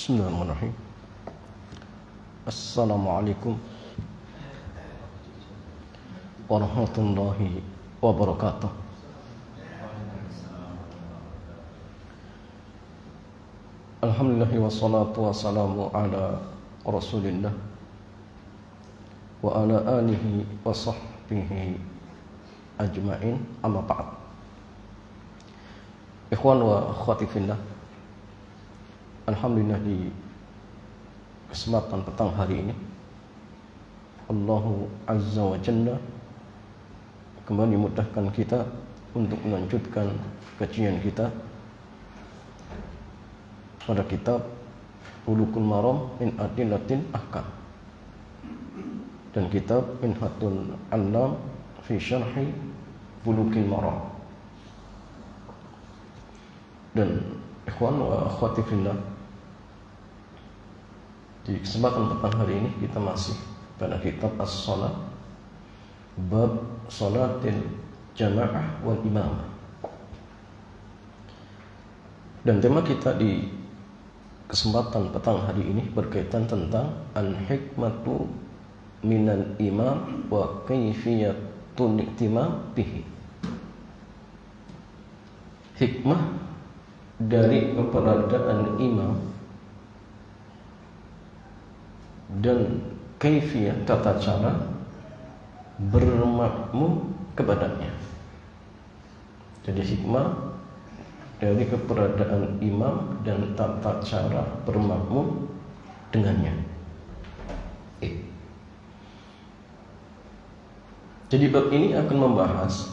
Bismillahirrahmanirrahim. Assalamualaikum warahmatullahi wabarakatuh. Alhamdulillah wassalatu wassalamu ala Rasulillah wa ala alihi wa sahbihi ajma'in, amma ba'd. Ikhwan wa akhwati fillah, alhamdulillah di kesempatan petang hari ini Allah Azza wa Jalla kembali memudahkan kita untuk melanjutkan kajian kita pada kitab Bulughul Maram min Adillatil Ahkam dan kitab Minhatul 'Allam fi Syarhi Bulughil Maram. Dan ikhwan wa akhwati fillah, di kesempatan petang hari ini kita masih pada kitab As-Shalah, bab Shalatil Jamaah wal Imamah. Dan tema kita di kesempatan petang hari ini berkaitan tentang al-hikmatu minal imam wa kaifiyatul iktimam bihi. Hikmah dari keberadaan imam dan kaifiyah tata cara bermakmum kepadanya. Jadi hikmah dari keberadaan imam dan tata cara bermakmum dengannya. Jadi bab ini akan membahas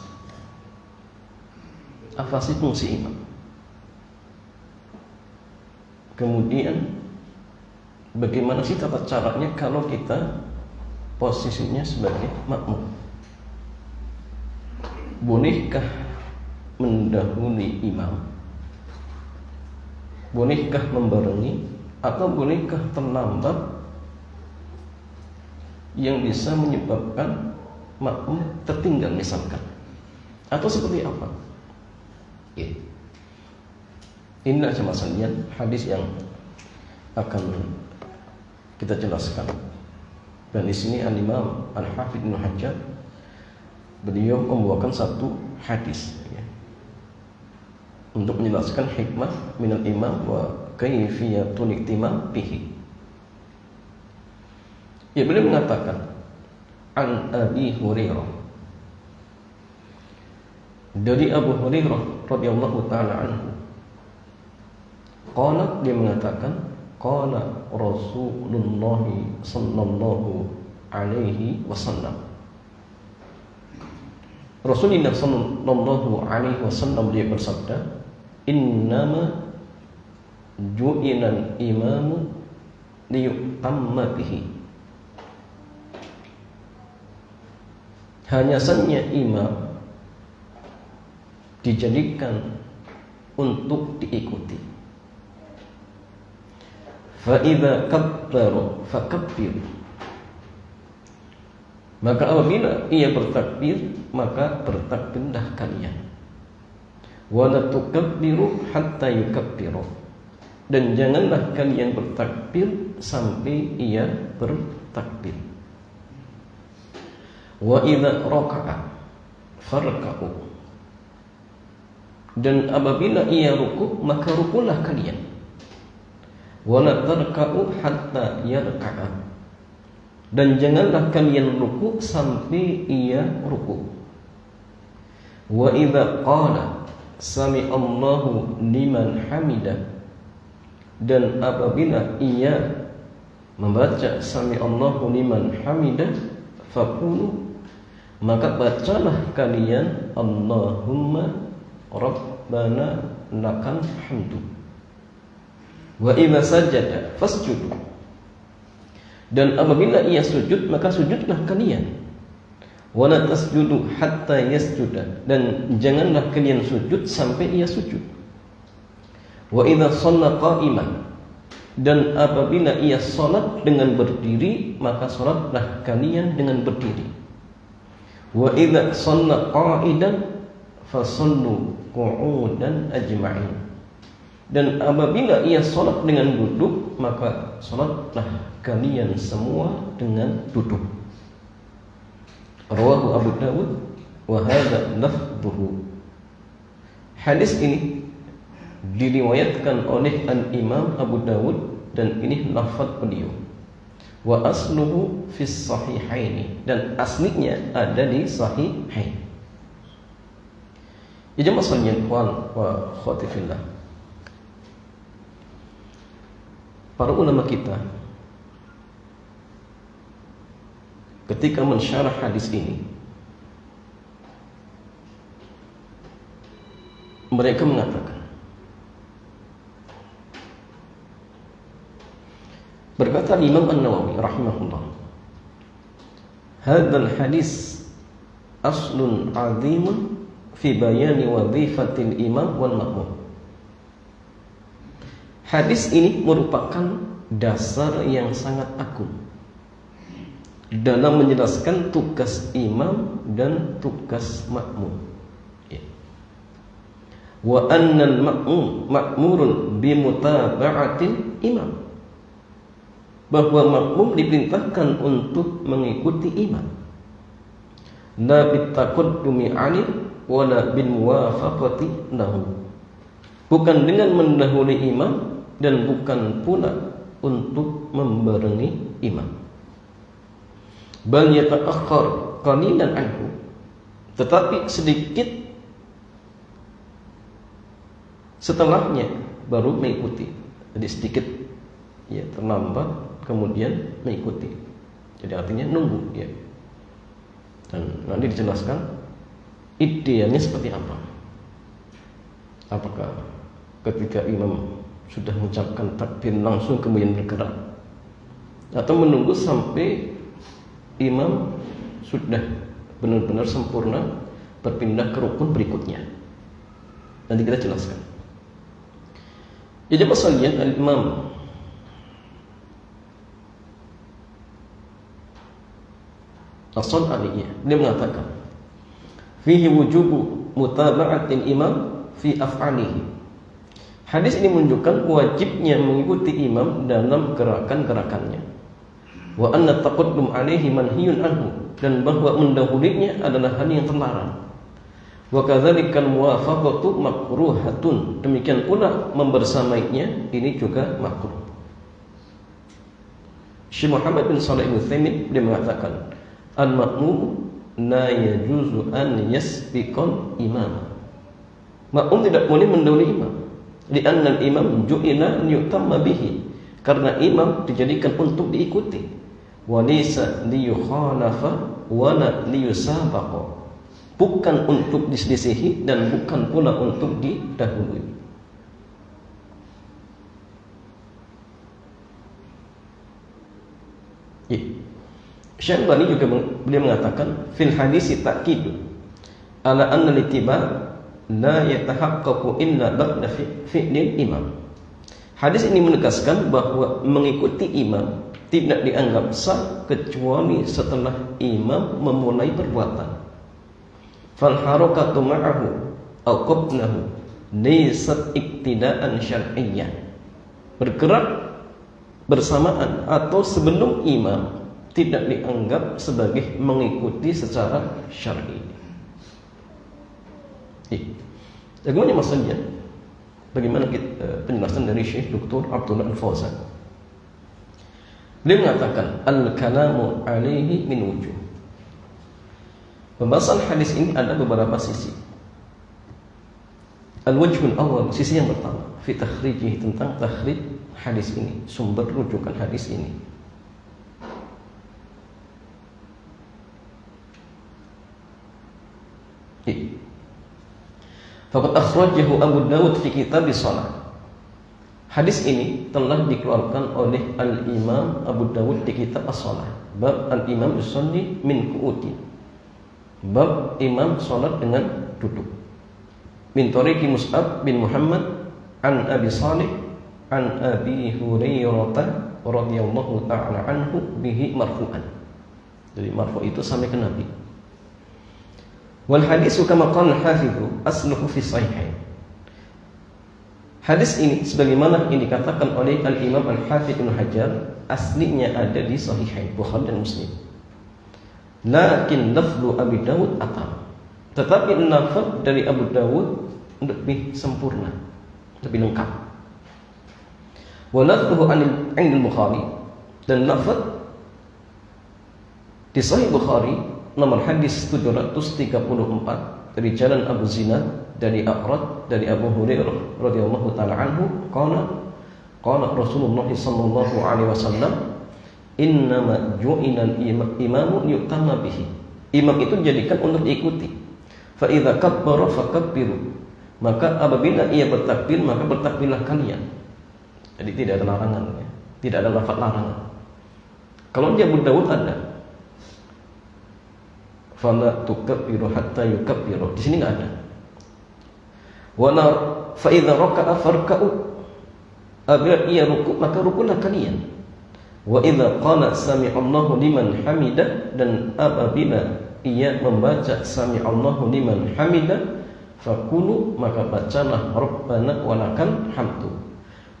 apa sih fungsi imam. Kemudian bagaimana sih tata caranya kalau kita posisinya sebagai makmum? Bolehkah mendahului imam? Bolehkah membarengi? Atau bolehkah terlambat yang bisa menyebabkan makmum tertinggal misalkan? Atau seperti apa? Inilah jemaah sekalian hadis yang akan kita jelaskan. Dan di sini Al-Imam Al-Hafidz Ibnu Hajar beliau membawakan satu hadis untuk menjelaskan hikmah minal imam wa kaifiyatul iktimam bihi. Beliau mengatakan an Abi Hurairah, dari Abu Hurairah radhiyallahu taala anhu, qala, dia mengatakan, qala Rasulullah sallallahu alaihi wasallam, Rasulullah sallallahu alaihi wasallam dia bersabda, innama ju'ilal imamu liyutamma bihi. Hanya saja imam dijadikan untuk diikuti. Fa idza kabbaru fakabbiru, maka apabila ia bertakbir maka bertakbirlah kalian. Wa la tukabbiru hatta yukabbiru, dan janganlah kalian bertakbir sampai ia bertakbir. Wa idza raka'a farka'u, dan apabila ia ruku maka rukulah kalian. Wala tarka'u hatta yarka'a, dan janganlah kalian ruku sampai ia ruku. Wa idza qala sami'allahu liman hamidah, dan apabila ia membaca sami'allahu liman hamidah, faqulu, maka bacalah kalian Allahumma rabbana lakal hamdu. Wa idza sajada fasjudu, dan apabila ia sujud maka sujudlah kalian. Wa la tasjudu hatta yasjuda, dan janganlah kalian sujud sampai ia sujud. Wa idza shalla qa'iman, dan apabila ia salat dengan berdiri maka salatlah kalian dengan berdiri. Wa idza shalla qa'idan fasallu qu'udan ajma'in, Dan apabila ia sholat dengan duduk, maka sholatlah kalian semua dengan duduk. Rawahu Abu Dawud wa hadza lafdhuhu. Hadis ini diriwayatkan oleh Al-Imam Abu Dawud dan ini lafaz beliau. Wa asluhu fi sahihaini, dan aslinya ada di sahihain. Ya jemaah sekalian wa akhwati fillah. Para ulama kita ketika mensyarah hadis ini, mereka mengatakan, berkata Imam An-Nawawi rahimahullah, hadzal hadis aslun azimun fi bayani wadhifatil imam wal ma'mum. Hadis ini merupakan dasar yang sangat agung dalam menjelaskan tugas imam dan tugas makmum. Wa annal ma'mum ma'murun bimutaba'atil imam, bahwa makmum diperintahkan untuk mengikuti imam, la bitaqaddumi 'alih wala bil muwafaqati lahu, bukan dengan mendahului imam dan bukan pula untuk membarengi imam. Bal yata'akhkhar qalilan anhu, tetapi sedikit setelahnya baru mengikuti. Jadi sedikit ya terlambat kemudian mengikuti. Jadi artinya nunggu ya. Dan nanti dijelaskan idealnya seperti apa. Apakah ketika imam sudah mengucapkan takbir langsung kemudian bergerak, atau menunggu sampai imam sudah benar-benar sempurna berpindah ke rukun berikutnya. Nanti kita jelaskan. Jadi masalahnya Al-Imam As-San'ani dia mengatakan fihi wujubu mutaba'atil imam fi af'alihi. Hadis ini menunjukkan wajibnya mengikuti imam dalam gerakan-gerakannya. Wa anna taqaddum alaihi manhiyun anhu, dan bahwa mendahulinya adalah hal yang terlarang. Wa kadzalikal muwafaqatu makruhatun, demikian pula membersamainya ini juga makruh. Syekh Muhammad bin Shalih Al-Utsaimin dia mengatakan al-ma'mum la yajuzu an yasbiqal imam. Makmum tidak boleh mendahului imam. Li'anna al-imam ju'ila liyutamma bihi, karena imam dijadikan untuk diikuti. Wa laysa liyukhalafa wa la liyusabaqa, bukan untuk diselisihi dan bukan pula untuk didahului. Syekh Albani juga beliau mengatakan fil hadisi ta'kid ala anna al-ittiba la yatahaqqaqu illa ba'da fi'lil imam. Hadis ini menegaskan bahwa mengikuti imam tidak dianggap sah kecuali setelah imam memulai perbuatan. Fal harakatu ma'ahu aw qablahu laysat iktidaan syar'iyyan. Bergerak bersamaan atau sebelum imam tidak dianggap sebagai mengikuti secara syar'i. Bagaimana maksudnya? Bagaimana penjelasan dari Syekh Dr. Abdullah Al-Fauzan? Beliau mengatakan al-kalamu alaihi min wujuh. Pembahasan hadis ini ada beberapa sisi. Al-wajhul awal, sisi yang pertama, fi takhrijih, tentang takhrij hadis ini, sumber rujukan hadis ini. Faqad akhrajahu Abu Dawud fi kitab as-shalah. Hadis ini telah dikeluarkan oleh Al-Imam Abu Dawud di kitab as-shalah. Bab al-imam yusalli min qu'udi. Bab imam salat dengan duduk. Min tariqi Mus'ab bin Muhammad an Abi Salih an Abi Hurairah radhiyallahu ta'ala anhu bihi marfu'an. Jadi marfu' itu sampai ke Nabi. Wal hadisu kama qala al-hafidhu asluhu fi sahihain. Hadis ini sebagaimana yang dikatakan oleh Al-Imam Al-Hafidz Ibnu Hajar aslinya ada di Sahihain Bukhari dan Muslim. Lakin lafzu Abi Dawud atam. Tetapi lafaz dari Abu Dawud lebih sempurna, lebih lengkap. Wa lafzuhu anil Bukhari, dan lafaz di Sahih Bukhari nomor hadis 734 dari jalan Abu Zinad dari Aqrad dari Abu Hurairah radhiyallahu taala anhu qala Rasulullah sallallahu alaihi wasallam innama ju'inal imamu yu'tamma bihi. Imam itu dijadikan untuk diikuti. Fa idza kabbara fakabbiru. Maka apabila ia bertakbir maka bertakbirlah kalian. Jadi tidak ada larangan ya. Tidak ada lafaz larangan. Kalau di Abu Dawud ada fala tukabbiru hatta yukabbiru. Di sini enggak ada. Wala fa idza raka'a farka'u. Apabila ia rukuk maka rukuklah kalian. Wa idza qala sami'allahu liman hamidah, dan apabila ia membaca sami'allahu liman hamidah faqulu maka bacalah rabbana walakal hamdu.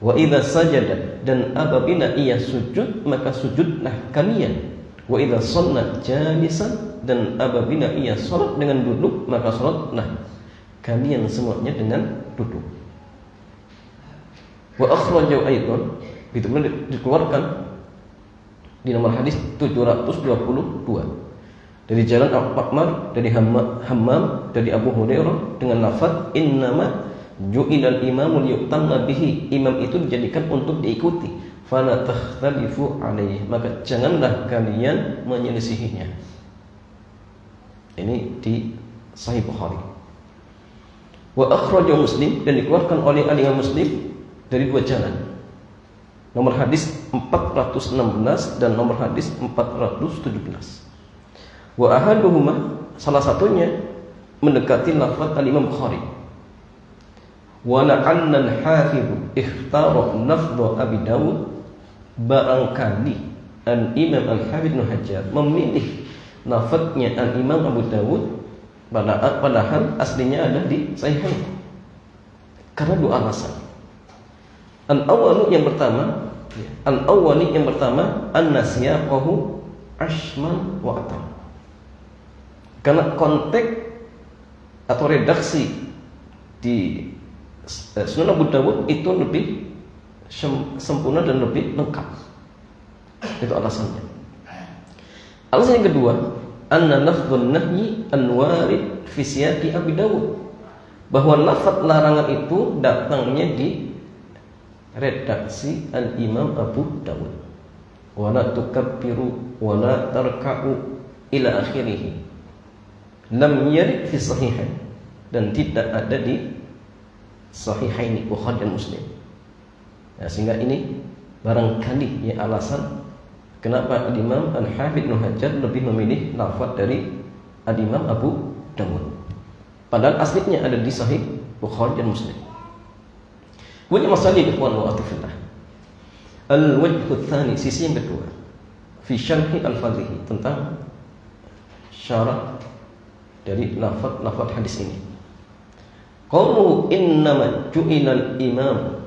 Wa idza sajada, dan apabila ia sujud maka sujudlah kalian. Wa idza shalla jalisan, dan apabila ia salat dengan duduk maka salatlah kalian semuanya dengan duduk. Wa akhrajahu aidan, itu dikeluarkan di nomor hadis 722 dari jalan Al-Ma'mar dari Hammam dari Abu Hurairah dengan lafaz innama ju'ilal imamu liyutamma bihi. Imam itu dijadikan untuk diikuti. Fala takhtalifu alaihi, maka janganlah kalian menyelisihinya. Ini di Sahih Bukhari. Wa akhrajahu Muslim, dan dikeluarkan oleh Al-Imam Muslim dari dua jalan. Nomor hadis 416 dan nomor hadis 417. Wa ahaduhuma, salah satunya mendekati lafaz Al-Imam Bukhari. Wa la'anna al-hafidh ikhtara lafz Abi Dawud, barangkali Al-Imam Al-Hafidz Ibnu Hajar memilih lafaznya Al-Imam Abu Dawud padahal aslinya ada di Sahihain. Karena dua alasan. Al-awwali yang pertama an-nasyaqahu ashman wa atam. Karena konteks atau redaksi di Sunan Abu Dawud itu lebih sempurna dan lebih lengkap. Itu alasannya. Alasan yang kedua, anna lafdzun nahyi an-warid fi siyaqi Abi Dawud, bahwa lafaz larangan itu datangnya di redaksi Al-Imam Abu Dawud. Wala tukabbiru wala tarka'u ila akhirih. Lam yarid fi sahihain, dan tidak ada di Sahihain Bukhari dan Muslim. Ya, sehingga ini barangkali ya alasan kenapa Al-Imam Al-Hafidz Ibnu Hajar lebih memilih lafaz dari Al-Imam Abu Dawud. Padahal aslinya ada di Sahih Bukhari dan Muslim. Wajh masalih ikhwan wa atifillah. Al-wajhu tsani, sisi yang kedua, fi syarhi al-fadhihi, tentang syarah dari lafaz hadis ini. Qalu innama ju'ilal imam,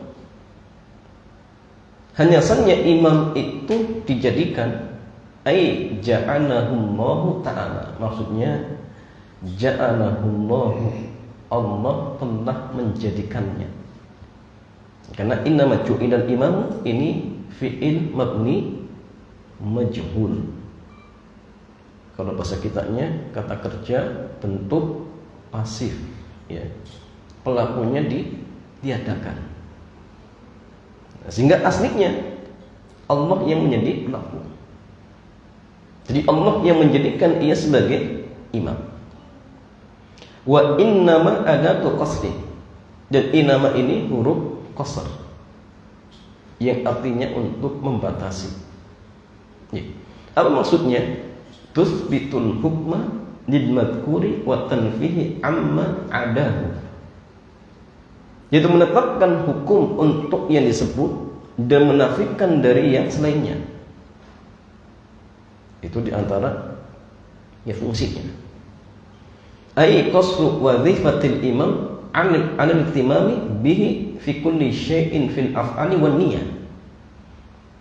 hanya saja imam itu dijadikan, ai ja'alahullahu ta'ala, maksudnya ja'alahullahu, Allah telah menjadikannya. Karena innama ju'ilal imam ini fi'il mabni majhul. Kalau bahasa kitanya kata kerja bentuk pasif, ya. Pelakunya ditiadakan. Sehingga aslinya Allah yang menjadi pelaku. Jadi Allah yang menjadikan ia sebagai imam. Wa innama adatu qasri, dan innama ini huruf qasr yang artinya untuk membatasi. Ya. Apa maksudnya? Tuthbitul hukma lil madhkuri wa tanfihi amma adahu. Yaitu menetapkan hukum untuk yang disebut dan menafikan dari yang selainnya. Itu diantara ya fungsinya. Ai qasru wazifatil imam 'anil ihtimami bihi fi kulli syai'in fil af'ali wan niyyah.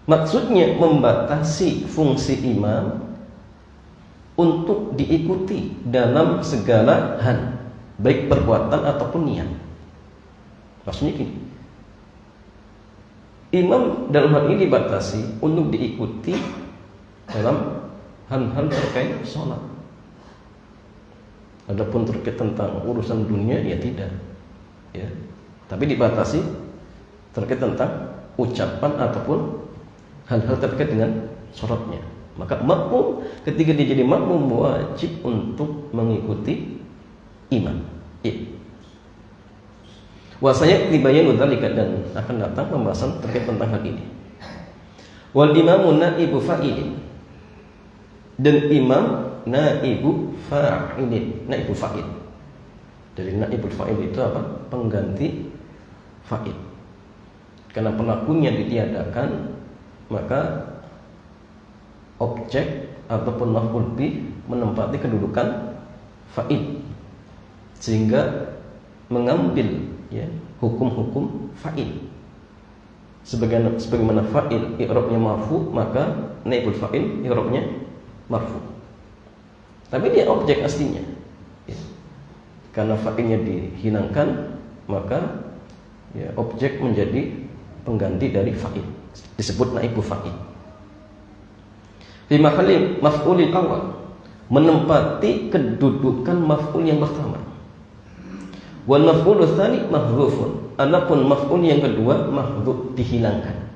Maksudnya membatasi fungsi imam untuk diikuti dalam segala hal, baik perbuatan ataupun niat. Maksudnya gini, imam dalam hal ini dibatasi untuk diikuti dalam hal-hal terkait sholat. Adapun terkait tentang urusan dunia ya tidak, ya. Tapi dibatasi terkait tentang ucapan ataupun hal-hal terkait dengan sholatnya. Maka makmum ketika dia jadi makmum wajib untuk mengikuti imam. Ya. Wasanya dibayanu dzalika, dan akan datang pembahasan terkait tentang hal ini. Wal imamu naibu fa'ilin, dan imam naibu fa'ilin. Naibu fa'il, dari naibul fa'il itu apa? Pengganti fa'il. Karena pelakunya ditiadakan, maka objek ataupun maf'ul bih menempati kedudukan fa'il, sehingga mengambil ya hukum-hukum fa'il. Sebagaimana fa'il i'rabnya marfu, maka naibul fa'il i'rabnya marfu. Tapi dia objek aslinya, ya. Karena fa'ilnya dihilangkan, maka ya objek menjadi pengganti dari fa'il, disebut naibu fa'il. Fi mahalli maf'ulil awal, menempati kedudukan maf'ul yang pertama. Wal maf'ul tsani mahdhufun, adapun maf'ul yang kedua mahdhuf, dihilangkan.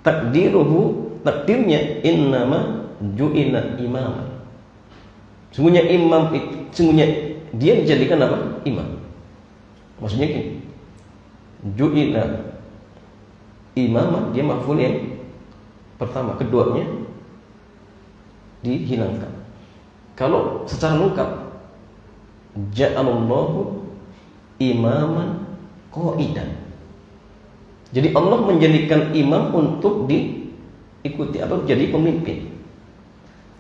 Takdiruhu, takdirnya innama ju'ila imaman. Sungguhnya imam itu, sungguhnya dia dijadikan apa? Imam. Maksudnya gini, ju'ila imaman, dia maf'ul yang pertama, keduanya dihilangkan. Kalau secara lengkap, ja'alallahu imaman qa'idan. Jadi Allah menjadikan imam untuk diikuti atau jadi pemimpin.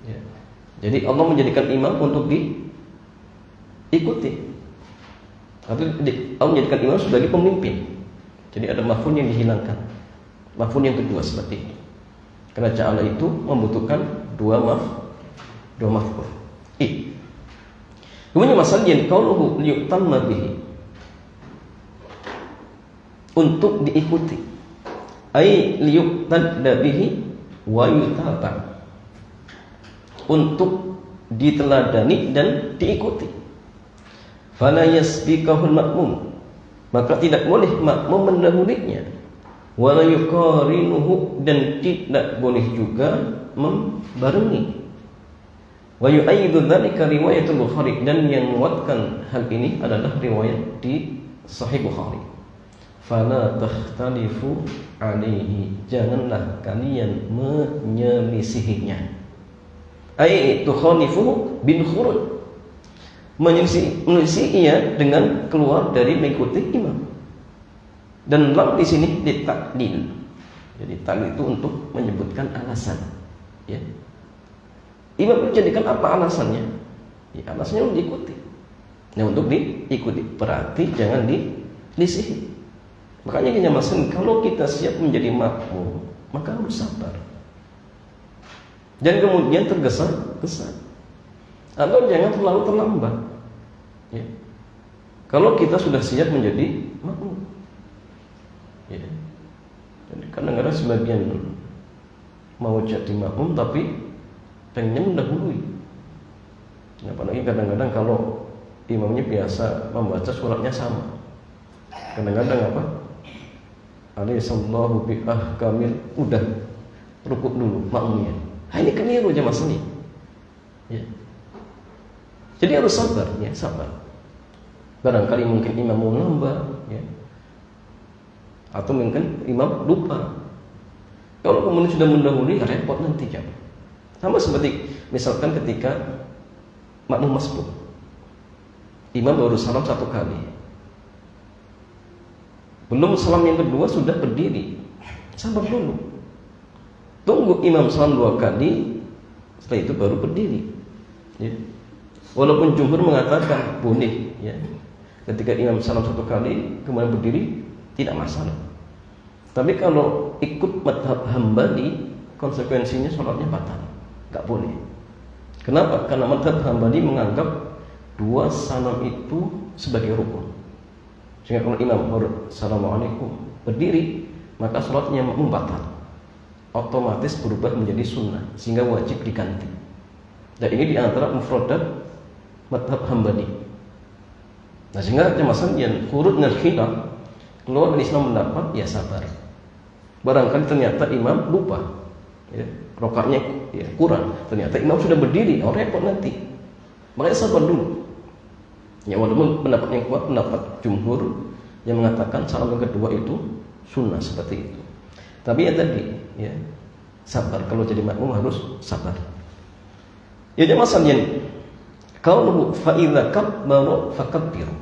Ya. Jadi Allah menjadikan imam untuk diikuti. Atau Allah menjadikan imam sebagai pemimpin. Jadi ada maf'ul yang dihilangkan, maf'ul yang kedua seperti ini. Karena ja'ala itu membutuhkan dua maf'ul. Kemudian masalahnya qauluhu liyutamma bihi, untuk diikuti. Ai liyuqtada bihi wa yutaba, untuk diteladani dan diikuti. Fala yasbiqahul makmum, maka tidak boleh makmum mendahulinya. Wala yuqarinuhu, dan tidak boleh juga membarengi. Wa yu'ayyidu dzalika riwayatul Bukhari, dan yang menguatkan hal ini adalah riwayat di Sahih Bukhari. Fala takhtalifu alaihi, janganlah kalian menyelisihinya. Ai tukhalifu bin khuruj, menyelisihinya dengan keluar dari mengikuti imam. Dan lam di sini ditaklil. Jadi taklil itu untuk menyebutkan alasan, ya. Imam dijadikan apa alasannya? Ya, alasannya untuk diikuti. Nah, untuk diikuti berarti jangan dilisihi. Makanya kita maksud, kalau kita siap menjadi makmum, maka harus sabar. Dan kemudian tergesa-gesa. Atau jangan terlalu terlambat. Ya. Kalau kita sudah siap menjadi makmum. Ya. Jadi kadang-kadang sebagian mau jadi makmum tapi pengennya mendahului. Nah, apalagi kadang-kadang kalau imamnya biasa membaca suratnya sama. Kadang-kadang apa? Alaihissallahu bi ahkamil, udah rukuk dulu makmumnya. Ini keliru aja masalahnya. Ya. Jadi harus sabar, ya, sabar. Barangkali mungkin imam mau nambah, ya. Atau mungkin imam lupa. Kalau kemudian sudah mendahului, repot nanti ya. Sama seperti misalkan ketika makmum masbuk, imam baru salam satu kali, belum salam yang kedua sudah berdiri, sabar dulu, tunggu imam salam dua kali, setelah itu baru berdiri, ya. Walaupun jumhur mengatakan boleh, ya. Ketika imam salam satu kali kemudian berdiri, tidak masalah. Tapi kalau ikut madhab Hambali, konsekuensinya sholatnya batal, nggak boleh. Kenapa? Karena madhab Hambali menganggap dua salam itu sebagai rukun. Sehingga kalau imam Assalamualaikum berdiri, maka sholatnya makmum batal, otomatis berubah menjadi sunnah, sehingga wajib diganti. Dan ini diantara mufradat madhab Hambali. Nah, sehingga jemaah yang kurut dengan khilaf, keluar dari Islam pendapat, ya sabar. Barangkali ternyata imam lupa, ya, rakaatnya ya, kurang. Ternyata imam sudah berdiri, repot nanti. Makanya sabar dulu. Ya, walaupun pendapat yang kuat pendapat jumhur yang mengatakan salam yang kedua itu sunnah seperti itu. Tapi ya tadi, ya sabar. Kalau jadi makmum harus sabar. Ya jemaah sekalian, qauluhu fa idza kabbaru fakabbiru.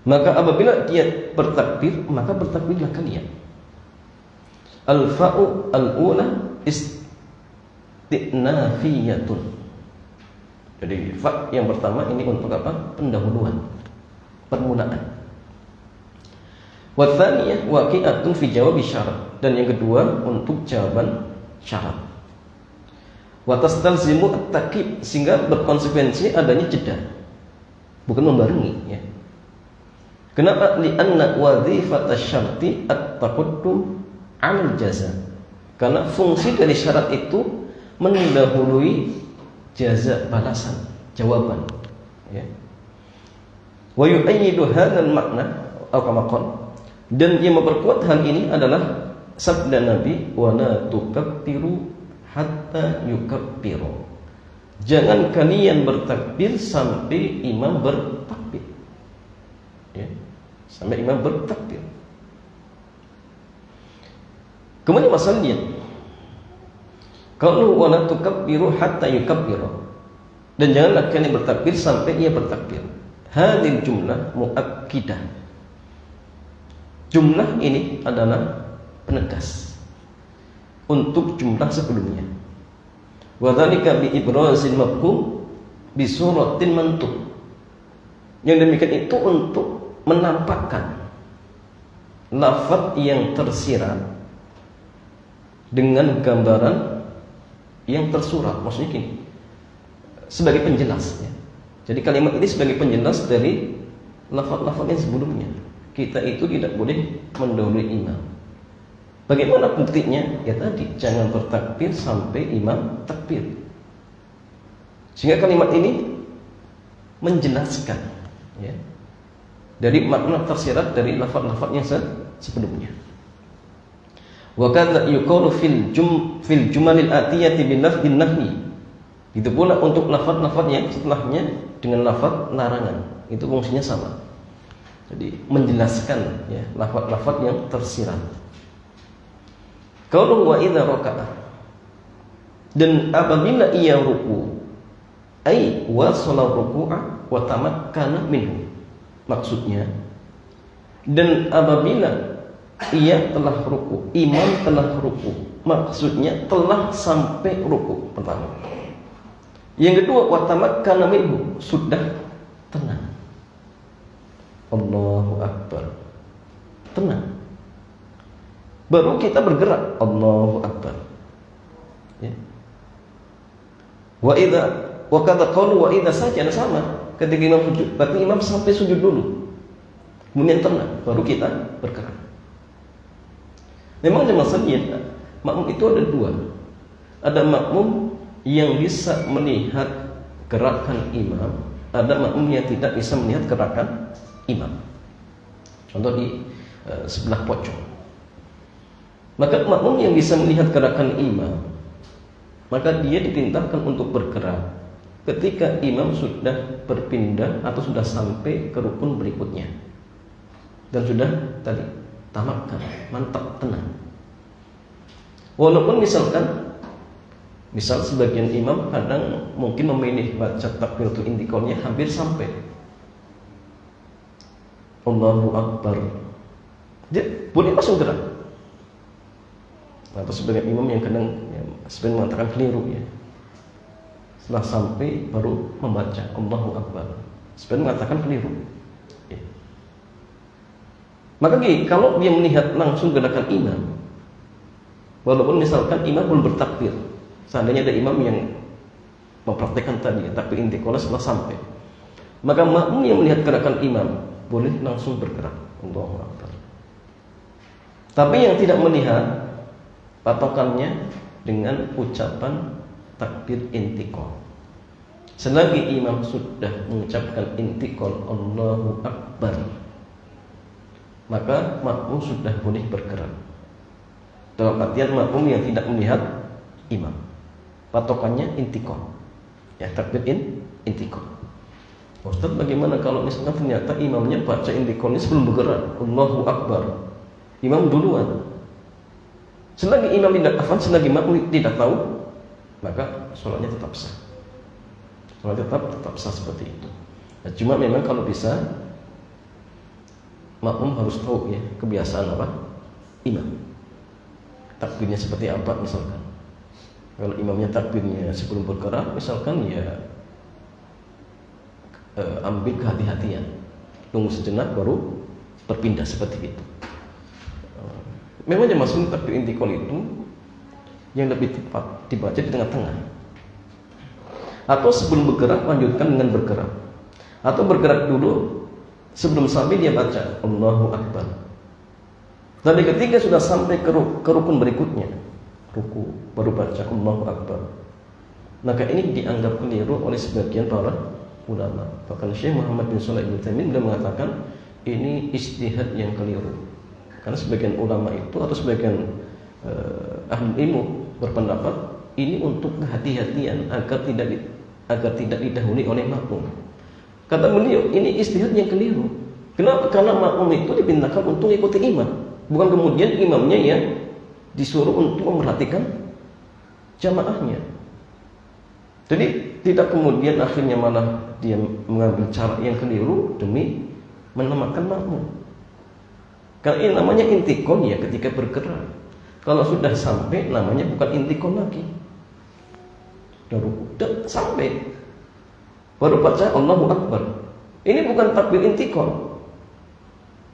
Maka apabila dia bertakbir, maka bertakbirlah kalian. Al-fa'u al-ula istinafiyatun. Jadi fa yang pertama ini untuk apa? Pendahuluan, permulaan. Wa tsaniyah waqi'atun fi jawab syarat. Dan yang kedua untuk jawaban syarat. Wa tastalzimu at-taqib, sehingga berkonsekuensi adanya jeda, bukan membarengi, ya. Kenapa? Li'anna wadhifat asy-syarti at-taqaddum 'alal jaza. Karena fungsi dari syarat itu mendahului jaza, balasan, jawaban, ya. Wa yu'ayyidu hadzal makna atau kama qala, dan yang memperkuat hal ini adalah sabda Nabi, wa la tukabbiru hatta yukabbiru. Jangan kalian bertakbir sampai imam bertakbir, ya. Sampai imam bertakbir. Kemudian masalahnya, kalau wala tukabbiru hatta yukabbiru, dan janganlah kalian bertakbir sampai ia bertakbir. Hadil jumlah muakkidah. Jumlah ini adalah penegas untuk jumlah sebelumnya. Wa dzalika bi ibrazil mafhum bi suratin mantuq. Yang demikian itu untuk menampakkan lafaz yang tersirat dengan gambaran yang tersurat. Maksudnya gini, sebagai penjelas, ya. Jadi kalimat ini sebagai penjelas dari lafaz-lafaz yang sebelumnya. Kita itu tidak boleh mendahului imam. Bagaimana buktinya? Ya tadi, jangan bertakbir sampai imam takbir. Sehingga kalimat ini menjelaskan, ya, dari makna tersirat dari lafaz-lafaz yang sebelumnya. Wa kadza yuqalu fil jumalil atiyati bil lafdhin nahyi. Itu pula untuk lafaz-lafaz yang setelahnya dengan lafaz larangan. Itu fungsinya sama. Jadi menjelaskan, ya, lafaz-lafaz yang tersirat. Qaulu wa idza raka'a, dan apabila ia ruku, ai wasala ruku'a wa tamakkana minhu. Maksudnya, dan apabila ia telah ruku, imam telah ruku, maksudnya telah sampai ruku pertama. Yang kedua, wa tamakkana minhu, sudah tenang. Allahu akbar, tenang. Baru kita bergerak, Allahu akbar, ya. Wa idza wa kadza qalu wa idza sajada, sama. Ketika imam sujud, berarti imam sampai sujud dulu, kemudian tenang, baru kita bergerak. Memang jemaah sekalian, makmum itu ada dua. Ada makmum yang bisa melihat gerakan imam, ada makmum yang tidak bisa melihat gerakan imam. Contoh di sebelah pojok. Maka makmum yang bisa melihat gerakan imam, maka dia diperintahkan untuk bergerak ketika imam sudah berpindah atau sudah sampai ke rukun berikutnya, dan sudah tadi tamakkan, mantap, tenang. Walaupun misal sebagian imam kadang mungkin memilih baca takbiratul intiqalnya hampir sampai Allahu akbar, dia boleh langsung gerak. Atau sebagian imam yang kadang, ya, sebenarnya mengatakan keliru, ya, setelah sampai baru membaca Allahu akbar. Sebenarnya mengatakan keliru. Ya. Maka kalau dia melihat langsung gerakan imam, walaupun misalkan imam belum bertakbir, seandainya ada imam yang mempraktekkan tadi takbir intiqal setelah sampai, maka makmum yang melihat gerakan imam boleh langsung bergerak. Allahu Akbar. Tapi yang tidak melihat, patokannya dengan ucapan takbir intiqal. Selagi imam sudah mengucapkan intiqal Allahu Akbar, maka makmum sudah boleh bergerak. Dalam artian makmum yang tidak melihat imam, patokannya intiqal. Ya, takbir intiqal. Ustaz, bagaimana kalau misalnya ternyata imamnya baca intiqalnya sebelum bergerak, Allahu Akbar, imam duluan? Selagi imam tidak hafal, selagi makmum tidak tahu, maka sholatnya tetap sah. Sholat tetap sah seperti itu. Nah, cuma memang kalau bisa makmum harus tahu ya kebiasaan apa imam, takbirnya seperti apa. Misalkan kalau imamnya takbirnya sebelum bergerak, misalkan ya ambil kehati-hatian, tunggu sejenak baru berpindah seperti itu. Memangnya maksud takbir intiqal itu yang lebih tepat dibaca di tengah-tengah, atau sebelum bergerak lanjutkan dengan bergerak, atau bergerak dulu sebelum sampai dia baca Allahu Akbar. Tapi ketika sudah sampai ke rukun berikutnya, ruku, baru baca Allahu Akbar, maka ini dianggap keliru oleh sebagian para ulama. Bahkan Syekh Muhammad bin Shalih Al-Utsaimin beliau mengatakan ini ijtihad yang keliru. Karena sebagian ulama itu atau sebagian ahli ilmu berpendapat ini untuk kehati-hatian agar tidak didahului oleh makmum. Kata beliau, ini ijtihad yang keliru. Kenapa? Karena makmum itu dipindahkan untuk ikuti imam, bukan kemudian imamnya yang disuruh untuk memerhatikan jamaahnya. Jadi tidak kemudian akhirnya malah dia mengambil cara yang keliru demi menyelamatkan makmum. Karena ini namanya intiqal ya ketika bergerak. Kalau sudah sampai namanya bukan intiqal lagi. Sudah sampai baru baca Allahu Akbar. Ini bukan takbir intiqal.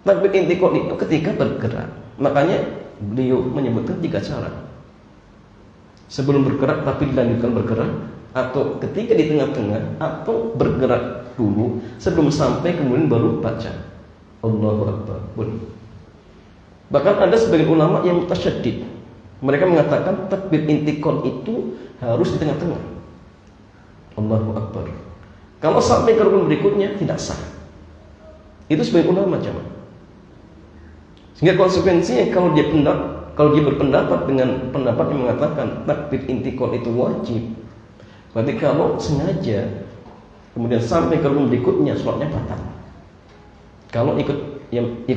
Takbir intiqal itu ketika bergerak. Makanya beliau menyebutkan 3 cara. Sebelum bergerak tapi dilanjutkan bergerak, atau ketika di tengah-tengah, atau bergerak dulu sebelum sampai kemudian baru baca Allahu Akbar. Boleh. Bahkan ada sebagian ulama yang mutasyaddid. Mereka mengatakan takbir intiqal itu harus di tengah-tengah. Allahu Akbar. Kalau sampai ke rukun berikutnya tidak sah. Itu sebagian ulama jemaah. Sehingga konsekuensinya kalau dia berpendapat dengan pendapat yang mengatakan takbir intiqal itu wajib, berarti kalau sengaja kemudian sampai ke rukun berikutnya sholatnya batal. Kalau ikut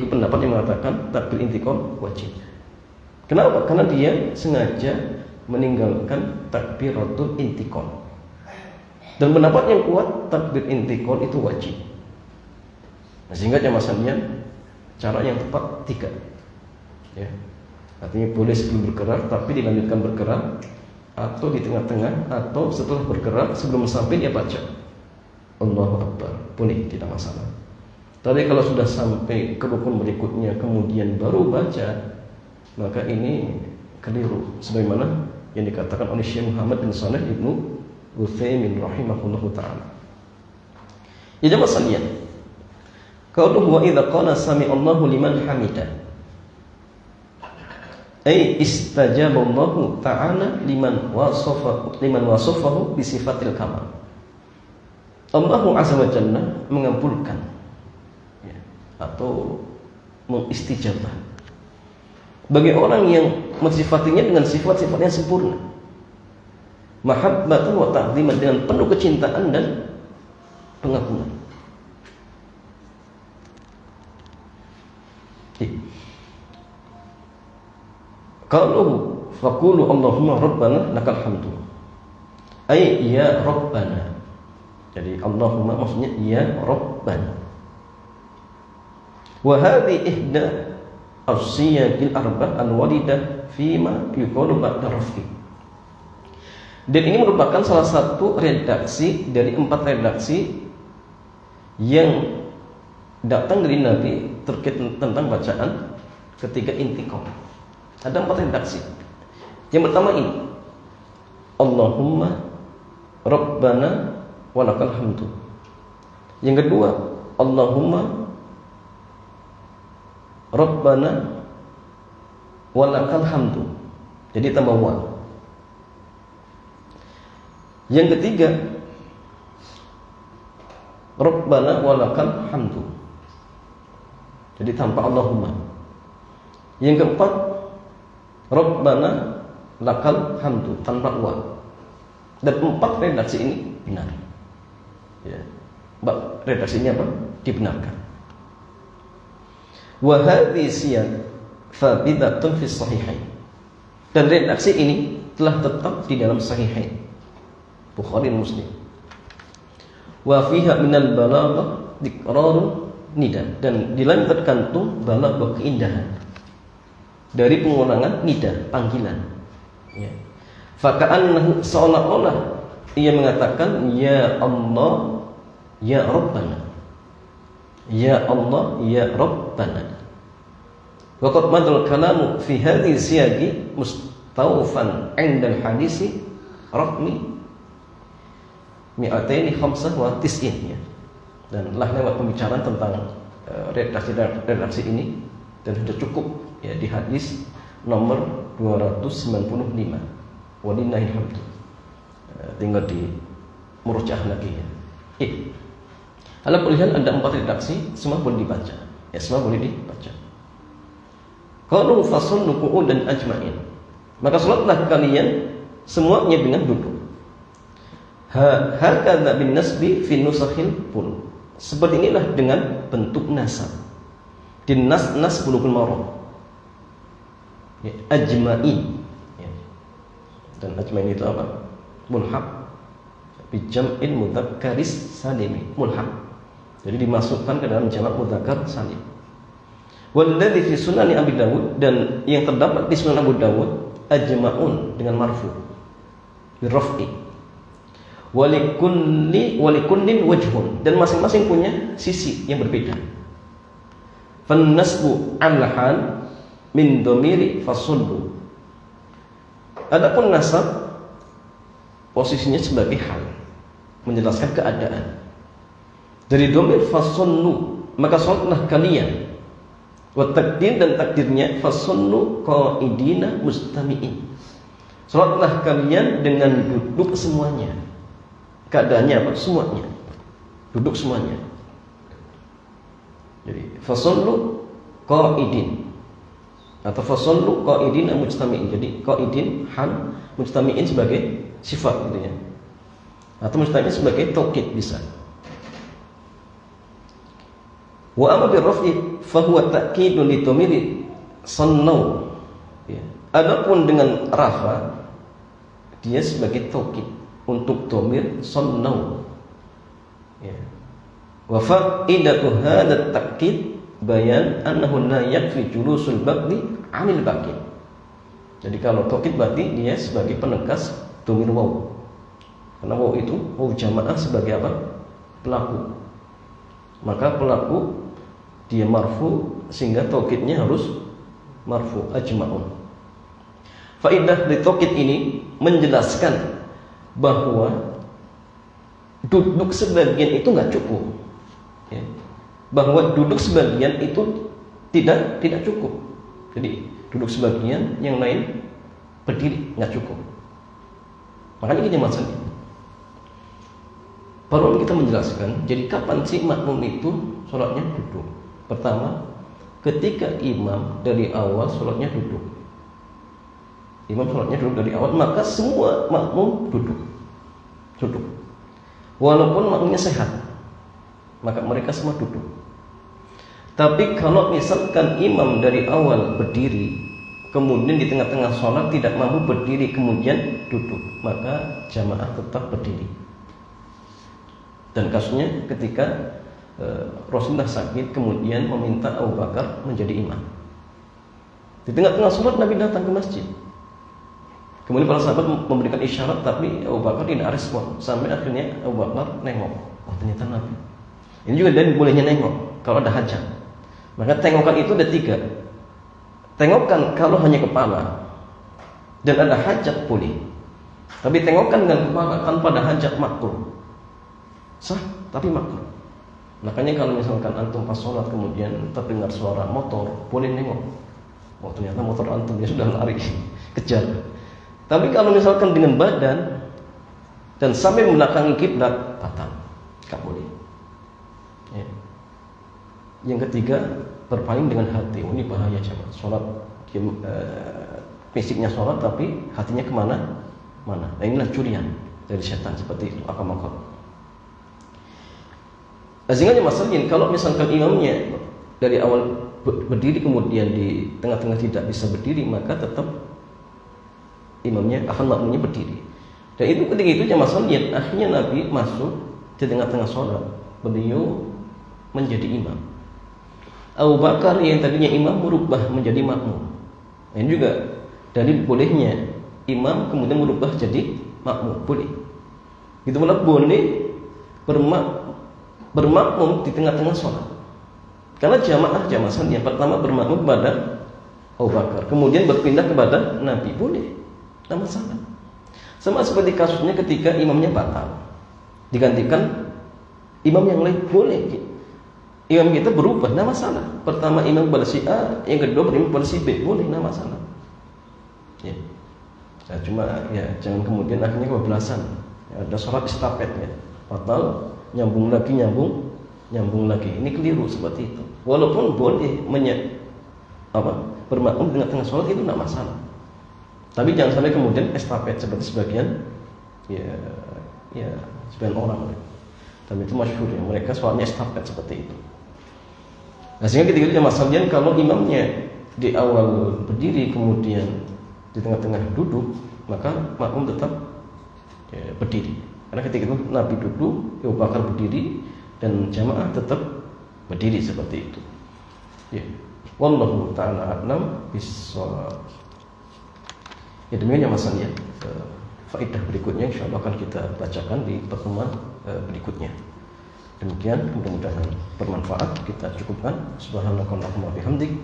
pendapat yang mengatakan takbir intiqal wajib. Kenapa? Karena dia sengaja meninggalkan takbiratul intiqal. Dan pendapat yang kuat takbir intiqal itu wajib. Nah, sehingga jamaah sekalian, cara yang tepat 3. Ya. Artinya boleh sebelum bergerak tapi dilanjutkan bergerak, atau di tengah-tengah, atau setelah bergerak sebelum sampai dia baca Allahu Akbar. Boleh, tidak masalah. Tapi kalau sudah sampai ke rukun berikutnya kemudian baru baca, maka ini keliru. Sebagaimana yang dikatakan oleh Syekh Muhammad bin Shalih Al-Utsaimin rahimahullahu taala. Ya jemaah sekalian, qauluhu wa idza qala sami'allahu liman hamidah, ay istajaballahu ta'ala liman wasafahu bi sifatil kamal. Allah azza wa jalla mengabulkan atau mengistijabah bagi orang yang mensifatinya dengan sifat-sifat yang sempurna, mahabbatan wa ta'ziman, dengan penuh kecintaan dan pengagungan. Kalau faqulu Allahumma rabbana lakal hamdu, ay ya rabbana. Jadi Allahumma maksudnya ya rabbana. Wa hadhi ihda as-siyaqil arba' al-waridah fima yuqalu ba'da raf'i. Dan ini merupakan salah satu redaksi dari 4 redaksi yang datang dari Nabi terkait tentang bacaan ketika intiqam. Ada 4 redaksi. Yang pertama ini, Allahumma Rabbana walakal hamdu. Yang kedua, Allahumma Rabbana walakal hamdu. Jadi tambah wa. Yang ketiga, Rabbana walakal hamdu. Jadi tanpa Allahumma. Yang keempat, Rabbana lakal hamdu tanpa wa. Dan 4 redaksi ini benar. Ya. Redaksi ini apa? Dibenarkan. Wa hadhihi siyaq thabitatun fi sahihain. Dan redaksi ini telah tetap di dalam sahihain Bukhari dan Muslim. Wa fiha minal balaghah iqrarun nida, dan di dalam tergantung balaghah keindahan dari pengulangan nida, panggilan. Ya. Faka'annahu seolah-olah ia mengatakan ya Allah ya Rabbana. Ya Allah ya Rabbana. Wa qad madal kalamu fi hadhihi siyaqi mustawfan 'inda al-hadisi raqmi 295 ya. Dan telah lewat pembicaraan tentang redaksi ini dan sudah cukup ya di hadis nomor 295. Walillahi hamdu. Tinggal di murojaah lagi ya. Ala kulihan ada 4 redaksi, semua boleh dibaca. Ya, semua boleh dibaca. Qalu fasallu qu'udan ajma'in. Maka salatlah kalian semuanya dengan duduk. Hakadha bin nasbi fi nusakhil pun. Seperti inilah dengan bentuk nasab. Di nas bulugul maram. Ya, ajma'in. Ya. Dan ajma'in itu apa? Mulhaq bi jam'il mudzakkaris salimi. Mulhaq. Jadi dimasukkan ke dalam jamak mudzakkar salim. Walladzi fi sunani Abi Dawud, dan yang terdapat di Sunan Abu Dawud ajma'un dengan marfu. Bi raf'i. Walikullin wajhun, dan masing-masing punya sisi yang berbeda. Fan nasbu al-hal min dhamiri fasulbu. Adapun nasab posisinya sebagai hal, menjelaskan keadaan. Dari dhamir fasullu, maka salatlah kalian. Wa takdir, dan takdirnya fasullu qaidina mustami'in. Salatlah kalian dengan duduk semuanya. Keadaannya apa? Semuanya duduk semuanya. Jadi fasallu qaidin atau fasallu qaidin mujtami'in. Jadi qaidin hal, mujtami'in sebagai sifat gitu ya. Atau mujtami'in sebagai taukid bisa. Wa amma bir raf'i fa huwa ta'kidun li dhamiri sannu. Ya. Adapun dengan rafa, dia sebagai taukid untuk dhamir sannau. Ya. Wa fa'idatu hadha at-ta'kid bayan annahu la yakfi julusul baqdi 'anil baqi. Jadi kalau taukid berarti dia sebagai penegas dhamir waw. Karena waw itu waw jamaah sebagai apa? Pelaku. Maka pelaku dia marfu, sehingga taukidnya harus marfu ajma'un. Faidah dari taukid ini menjelaskan bahwa duduk sebagian itu nggak cukup, ya. Bahwa duduk sebagian itu tidak cukup. Jadi duduk sebagian, yang lain berdiri, nggak cukup. Makanya gini maksudnya. Perlu kita menjelaskan. Jadi kapan sih makmum itu sholatnya duduk? Pertama, ketika imam dari awal sholatnya duduk. Imam sholatnya duduk dari awal, maka semua makmum duduk. Walaupun makmumnya sehat, maka mereka semua duduk. Tapi kalau misalkan imam dari awal berdiri, kemudian di tengah-tengah sholat tidak mampu berdiri, kemudian duduk, maka jamaah tetap berdiri. Dan kasusnya ketika Rasulullah sakit, kemudian meminta Abu Bakar menjadi imam. Di tengah-tengah sholat Nabi datang ke masjid. Kemudian para sahabat memberikan isyarat, tapi Abu Bakar tidak respon. Sampai akhirnya Abu Bakar nengok, oh ternyata Nabi. Ini juga dan bolehnya nengok kalau ada hajat. Maka tengokan itu ada 3. Tengokan kalau hanya kepala dan ada hajat boleh. Tapi tengokan dengan kepala tanpa ada hajat makruh. Sah, tapi makruh. Makanya kalau misalkan antum pas sholat kemudian terdengar suara motor, boleh nengok. Oh ternyata motor antum dia sudah lari, kejar. Tapi kalau misalkan dengan badan dan sampai membelakangi kiblat, batal, nggak boleh. Ya. Yang ketiga, berpaling dengan hati. Oh, ini bahaya coba. Sholat, fisiknya sholat tapi hatinya kemana? Mana? Nah, inilah curian dari setan seperti itu. Apa makhluk? Sehingga masalahnya kalau misalkan imamnya dari awal berdiri kemudian di tengah-tengah tidak bisa berdiri, maka tetap imamnya akan makmumnya berdiri. Dan itu ketika itu masalahnya akhirnya Nabi masuk di tengah-tengah sholat, beliau menjadi imam. Abu Bakar yang tadinya imam merubah menjadi makmum. Ini juga dari bolehnya imam kemudian merubah jadi makmum, boleh. Itu pula boleh bermakmum di tengah-tengah sholat. Karena jamaah yang pertama bermakmum kepada Abu Bakar, kemudian berpindah kepada Nabi, boleh, tidak masalah. Sama seperti kasusnya ketika imamnya batal, digantikan imam yang lain, boleh. Imam kita berubah, tidak masalah. Pertama imam kepada si A, yang kedua berimam kepada si B, boleh, tidak masalah. Ya. Nah, cuma ya jangan kemudian akhirnya kebablasan. Ya, ada sholat estafet ya, batal, nyambung lagi, nyambung lagi. Ini keliru seperti itu. Walaupun boleh bermakmum di tengah sholat itu tidak masalah. Tapi jangan sampai kemudian estafet seperti sebagian sebagian orang. Dan itu masyhur ya, mereka sholatnya estafet seperti itu. Nah, sehingga ketika itu masalahnya kalau imamnya di awal berdiri kemudian di tengah-tengah duduk, maka makmum tetap berdiri. Karena ketika itu Nabi duduk, Abu Bakar berdiri, dan jamaah tetap berdiri seperti itu. Ya. Wallahu ta'ala a'lam bissawab. Ya, demikian masalahnya. Faedah berikutnya insyaallah akan kita bacakan di pertemuan berikutnya. Demikian, mudah-mudahan bermanfaat. Kita cukupkan. Subhanakallahumma bihamdik,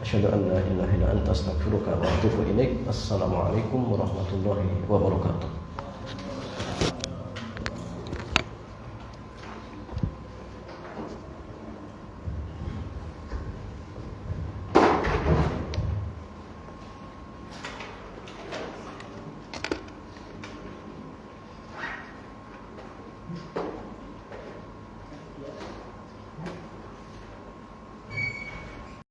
asyhadu an la ilaha illa anta astaghfiruka wa atubu ilaik. Assalamualaikum warahmatullahi wabarakatuh.